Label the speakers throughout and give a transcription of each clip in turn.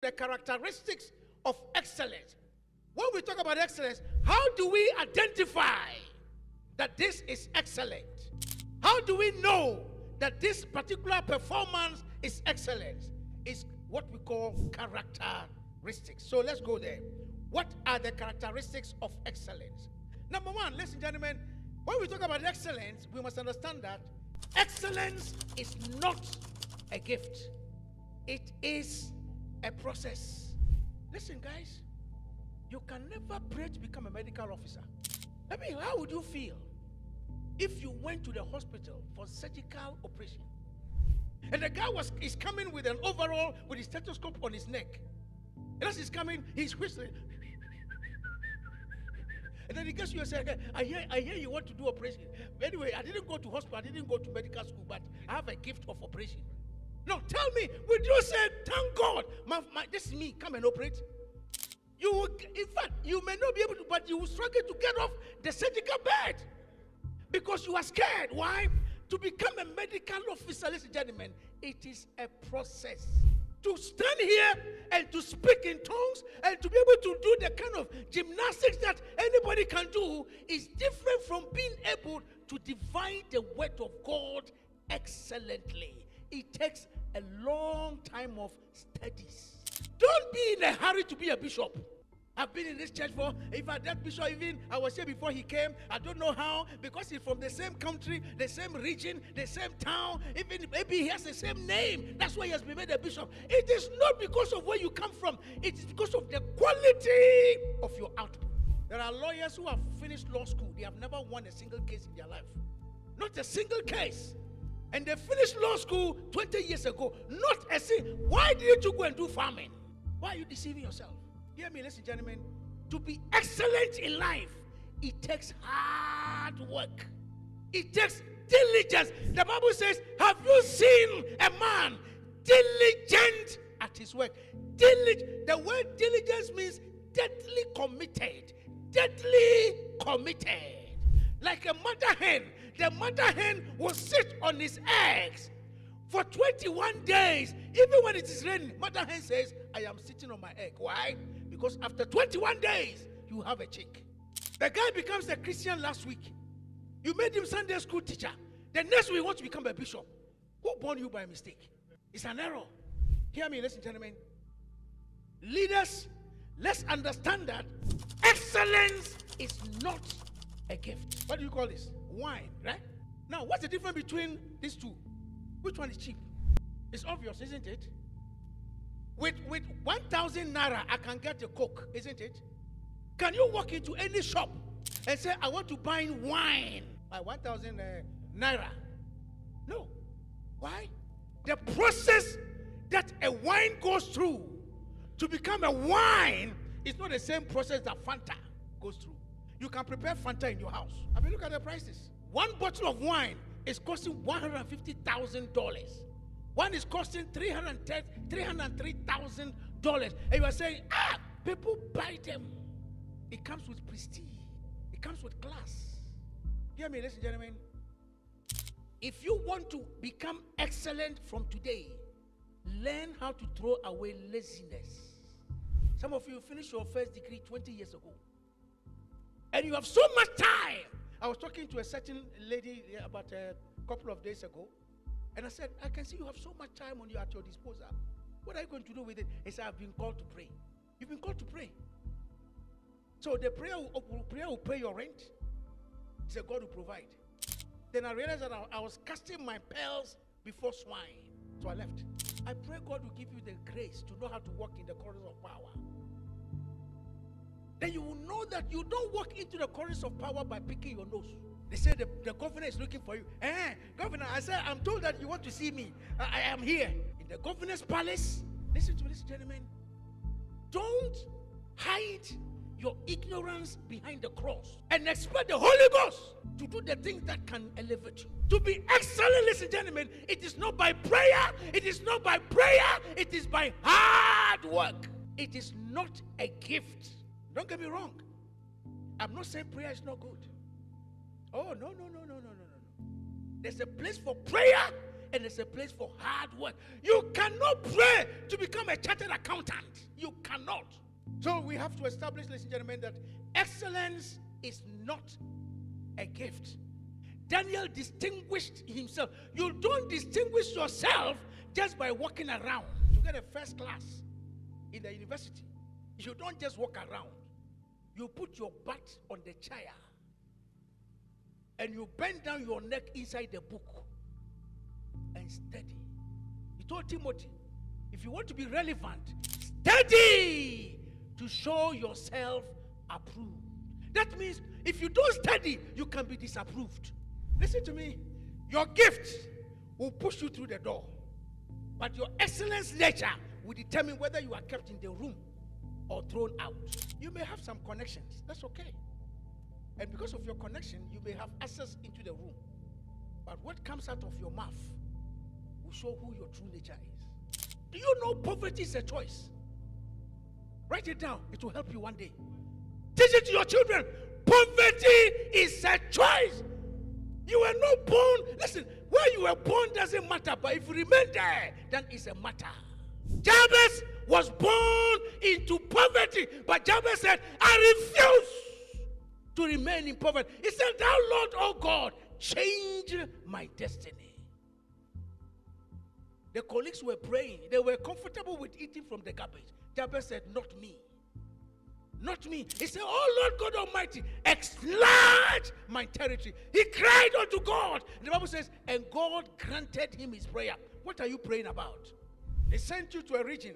Speaker 1: The characteristics of excellence. When we talk about excellence, how do we identify that this is excellent? How do we know that this particular performance is excellent? It's what we call characteristics. So let's go there. What are the characteristics of excellence? Number one, ladies and gentlemen, when we talk about excellence, we must understand that excellence is not a gift. It is a process. Listen, guys, you can never pray to become a medical officer. I mean, how would you feel if you went to the hospital for surgical operation and the guy is coming with an overall with his stethoscope on his neck, and as he's coming, he's whistling, and then he gets you and says, okay, I hear you want to do operation. Anyway, I didn't go to hospital, I didn't go to medical school, but I have a gift of operation. No, tell me, would you say, thank God, this is me, come and operate? You will, in fact, you may not be able to, but you will struggle to get off the surgical bed because you are scared. Why? To become a medical officer, ladies and gentlemen, it is a process. To stand here and to speak in tongues and to be able to do the kind of gymnastics that anybody can do is different from being able to divide the word of God excellently. It takes a long time of studies. Don't be in a hurry to be a bishop. I've been in this church for, in fact, that bishop, even I was here before he came. I don't know how, because he's from the same country, the same region, the same town, even maybe he has the same name. That's why he has been made a bishop. It is not because of where you come from, it is because of the quality of your output. There are lawyers who have finished law school, they have never won a single case in their life. Not a single case. And they finished law school 20 years ago. Not a single. Why didn't you go and do farming? Why are you deceiving yourself? Hear me, ladies and gentlemen. To be excellent in life, it takes hard work. It takes diligence. The Bible says, have you seen a man diligent at his work? The word diligence means deadly committed. Deadly committed. Like a mother hen. The mother hen will sit on his eggs for 21 days. Even when it is raining, mother hen says, I am sitting on my egg. Why? Because after 21 days, you have a chick. The guy becomes a Christian last week. You made him Sunday school teacher. The next week, he wants to become a bishop. Who born you by mistake? It's an error. Hear me, ladies and gentlemen. Leaders, let's understand that excellence is not a gift. What do you call this? Wine, right? Now, what's the difference between these two? Which one is cheap? It's obvious, isn't it? With 1,000 naira, I can get a Coke, isn't it? Can you walk into any shop and say, I want to buy wine by 1,000 naira? No. Why? The process that a wine goes through to become a wine is not the same process that Fanta goes through. You can prepare Fanta in your house. I mean, look at the prices. One bottle of wine is costing $150,000. One is costing $303,000. And you are saying, people buy them. It comes with prestige. It comes with class. Hear me, ladies and gentlemen. If you want to become excellent from today, learn how to throw away laziness. Some of you finished your first degree 20 years ago. And you have so much time. I was talking to a certain lady about a couple of days ago. And I said, I can see you have so much time at your disposal. What are you going to do with it? He said, I've been called to pray. You've been called to pray. So the prayer will pay your rent. He said, God will provide. Then I realized that I was casting my pearls before swine. So I left. I pray God will give you the grace to know how to walk in the corridors of power. Then you will know that you don't walk into the corridors of power by picking your nose. They say the governor is looking for you. Governor, I said, I'm told that you want to see me. I am here. In the governor's palace. Listen to me, ladies and gentlemen. Don't hide your ignorance behind the cross and expect the Holy Ghost to do the things that can elevate you. To be excellent, ladies and gentlemen, it is not by prayer. It is not by prayer. It is by hard work. It is not a gift. Don't get me wrong. I'm not saying prayer is not good. Oh, no. There's a place for prayer and there's a place for hard work. You cannot pray to become a chartered accountant. You cannot. So we have to establish, ladies and gentlemen, that excellence is not a gift. Daniel distinguished himself. You don't distinguish yourself just by walking around. You get a first class in the university. You don't just walk around. You put your butt on the chair and you bend down your neck inside the book and study. He told Timothy, if you want to be relevant, study to show yourself approved. That means if you don't study, you can be disapproved. Listen to me. Your gift will push you through the door, but your excellence nature will determine whether you are kept in the room or thrown out. You may have some connections. That's okay. And because of your connection, you may have access into the room. But what comes out of your mouth will show who your true nature is. Do you know poverty is a choice? Write it down. It will help you one day. Teach it to your children. Poverty is a choice. You were not born. Listen, where you were born doesn't matter. But if you remain there, then it's a matter. Jabez was born into poverty. But Jabez said, I refuse to remain in poverty. He said, thou Lord, oh God, change my destiny. The colleagues were praying. They were comfortable with eating from the garbage. Jabez said, not me. Not me. He said, oh Lord God Almighty, enlarge my territory. He cried unto God. And the Bible says, and God granted him his prayer. What are you praying about? They sent you to a region.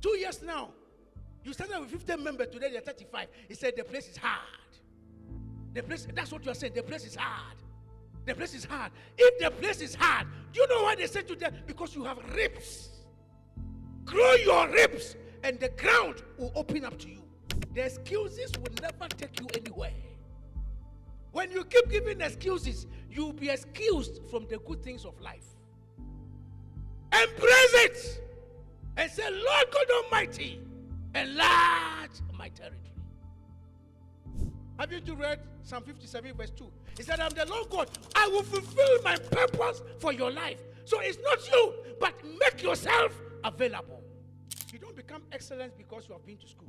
Speaker 1: 2 years now. You started with 15 members, today they're 35. He said, the place is hard. The place, that's what you're saying. The place is hard. The place is hard. If the place is hard, do you know why they said to them? Because you have ribs. Grow your ribs, and the ground will open up to you. The excuses will never take you anywhere. When you keep giving excuses, you'll be excused from the good things of life. Embrace it and say, Lord God Almighty, enlarge my territory. Have you read Psalm 57 verse 2? He said, I'm the Lord God. I will fulfill my purpose for your life. So it's not you, but make yourself available. You don't become excellent because you have been to school.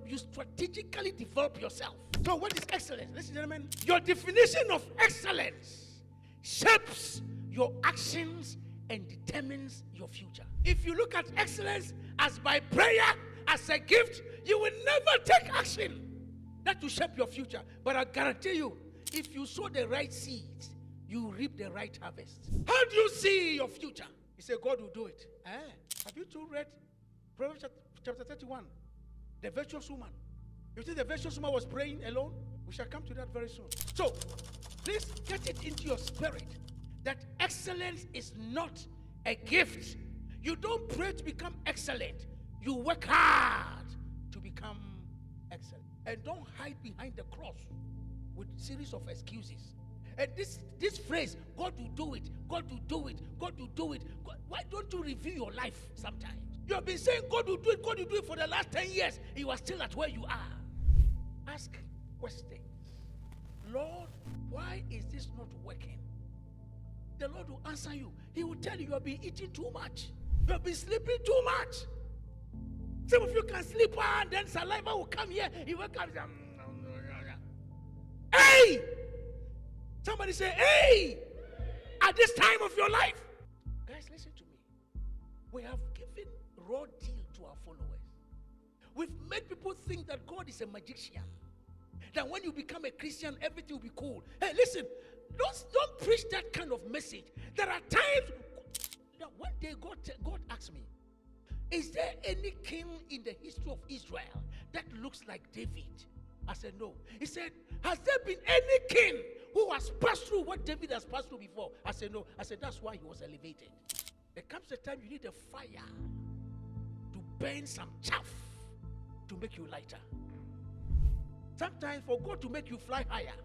Speaker 1: You strategically develop yourself. So what is excellence? Ladies and gentlemen, your definition of excellence shapes your actions and determines your future. If you look at excellence as by prayer, as a gift, you will never take action that will shape your future. But I guarantee you, if you sow the right seeds, you reap the right harvest. How do you see your future? You say, God will do it. Have you two read Proverbs chapter 31? The virtuous woman. You think the virtuous woman was praying alone? We shall come to that very soon. So, please get it into your spirit that excellence is not a gift. You don't pray to become excellent. You work hard to become excellent. And don't hide behind the cross with a series of excuses. And this phrase, God will do it, God will do it, God will do it. God, why don't you review your life sometimes? You have been saying God will do it, God will do it for the last 10 years. You are still at where you are. Ask questions. Lord, why is this not working? The Lord will answer you. He will tell you you have been eating too much. You have been sleeping too much. Some of you can sleep and then saliva will come here. You wake up and say, hey! Somebody say, hey! At this time of your life. Guys, listen to me. We have given raw deal to our followers. We've made people think that God is a magician. That when you become a Christian, everything will be cool. Hey, listen, don't preach that kind of message. There are times that one day God asked me, is there any king in the history of Israel that looks like David? I said, no. He said, has there been any king who has passed through what David has passed through before? I said, no. I said, that's why he was elevated. There comes a time you need a fire to burn some chaff to make you lighter. Sometimes for God to make you fly higher,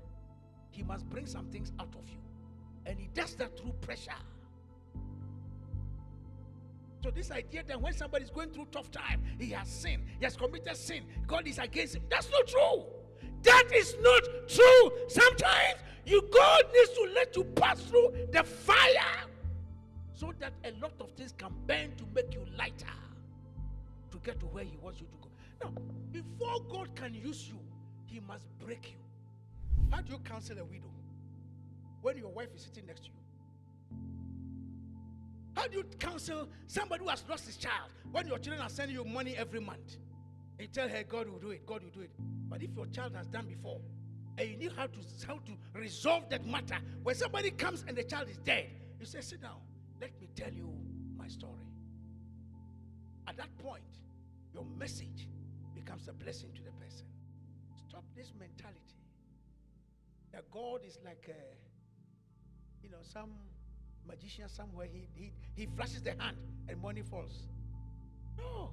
Speaker 1: he must bring some things out of you. And he does that through pressure. So this idea that when somebody is going through tough time, he has sinned, he has committed sin, God is against him. That's not true. That is not true. Sometimes God needs to let you pass through the fire so that a lot of things can bend to make you lighter to get to where he wants you to go. Now, before God can use you, he must break you. How do you counsel a widow when your wife is sitting next to you? How do you counsel somebody who has lost his child when your children are sending you money every month? And you tell her, God will do it, God will do it. But if your child has done before, and you need how to resolve that matter, when somebody comes and the child is dead, you say, sit down, let me tell you my story. At that point, your message becomes a blessing to the person. Stop this mentality that God is like some magician somewhere. He flashes the hand and money falls. No,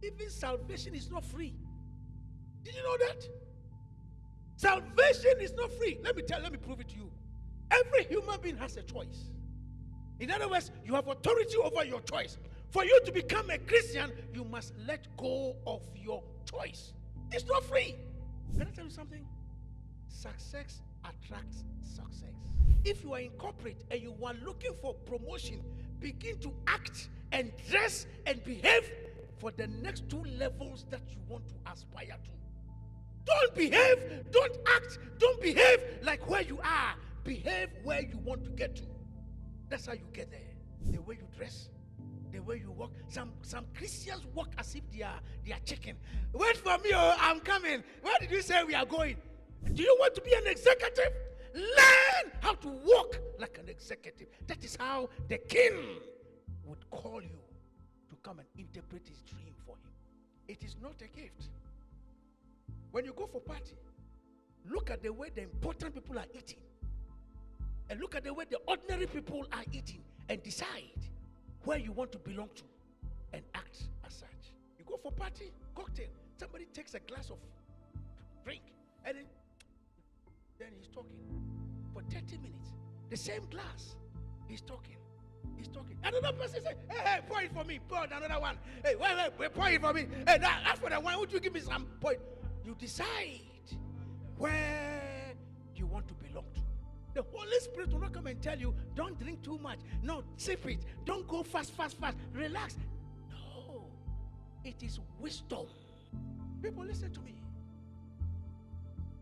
Speaker 1: even salvation is not free. Did you know that? Salvation is not free. Let me prove it to you. Every human being has a choice. In other words, you have authority over your choice. For you to become a Christian, you must let go of your choice. It's not free. Can I tell you something? Success attracts success. If you are in corporate and you are looking for promotion, begin to act and dress and behave for the next 2 levels that you want to aspire to. Don't behave, don't act, don't behave like where you are. Behave where you want to get to. That's how you get there. The way you dress, the way you walk. Some Christians walk as if they are chicken. Wait for me, oh, I'm coming. Where did you say we are going? Do you want to be an executive? Learn how to walk like an executive. That is how the king would call you to come and interpret his dream for him. It is not a gift. When you go for party, look at the way the important people are eating. And look at the way the ordinary people are eating. And decide where you want to belong to. And act as such. You go for party, cocktail. Somebody takes a glass of drink. And then he's talking for 30 minutes. The same glass. He's talking. Another person says, hey, pour it for me. Pour another one. Hey, wait, pour it for me. Hey, now, as for the wine, would you give me some? Pour it. You decide where you want to belong to. The Holy Spirit will not come and tell you, don't drink too much. No, sip it. Don't go fast. Relax. No. It is wisdom. People, listen to me.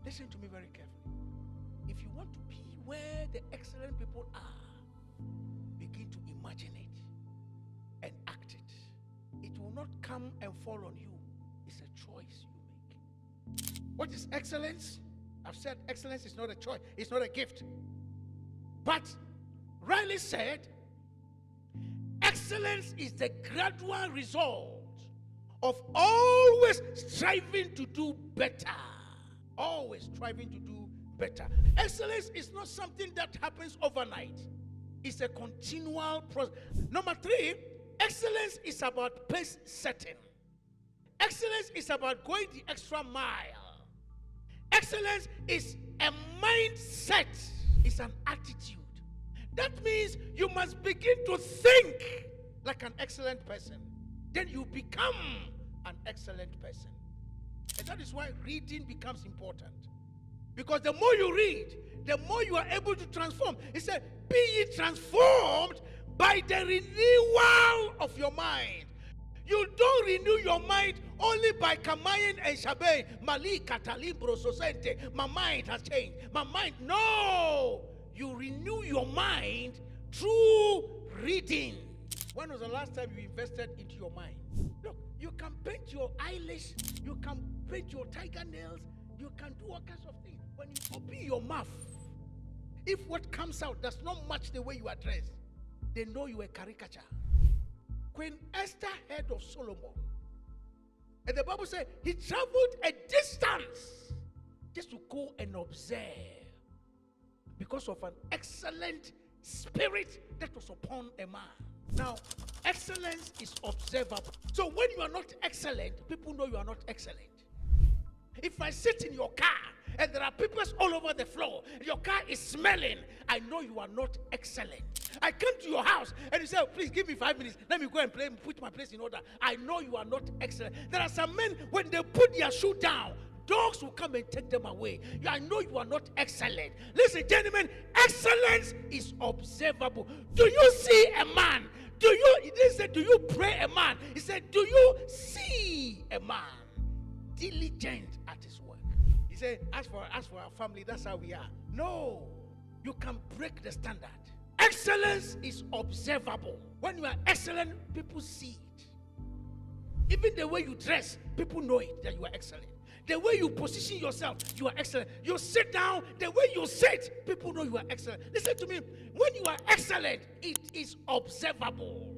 Speaker 1: Listen to me very carefully. If you want to be where the excellent people are, begin to imagine it and act it. It will not come and fall on you. It's a choice you make. What is excellence? I've said excellence is not a choice. It's not a gift. But Riley said, excellence is the gradual result of always striving to do better. Always striving to do better. Excellence is not something that happens overnight. It's a continual process. Number 3, excellence is about pace setting. Excellence is about going the extra mile. Excellence is a mindset. It's an attitude. That means you must begin to think like an excellent person. Then you become an excellent person. And that is why reading becomes important. Because the more you read, the more you are able to transform. He said, be ye transformed by the renewal of your mind. You don't renew your mind only by Kamayin and Shabe, Mali, Katalimbro, Society. My mind has changed. My mind, no! You renew your mind through reading. When was the last time you invested into your mind? Look, you can paint your eyelash, you can paint your tiger nails, you can do all kinds of things. When you open your mouth, if what comes out does not match the way you are dressed, they know you are a caricature. Queen Esther heard of Solomon, and the Bible said he traveled a distance just to go and observe because of an excellent spirit that was upon a man. Now, excellence is observable. So when you are not excellent, people know you are not excellent. If I sit in your car and there are papers all over the floor, your car is smelling, I know you are not excellent. I come to your house and you say, oh, please give me 5 minutes. Let me go and play and put my place in order. I know you are not excellent. There are some men, when they put their shoe down, dogs will come and take them away. I know you are not excellent. Listen, gentlemen, excellence is observable. Do you see a man? He didn't say, do you pray a man? He said, do you see a man diligent at his work? He said, as for our family, that's how we are. No, you can break the standard. Excellence is observable. When you are excellent, people see it. Even the way you dress, people know it, that you are excellent. The way you position yourself, you are excellent. You sit down, the way you sit, people know you are excellent. Listen to me. When you are excellent, it is observable.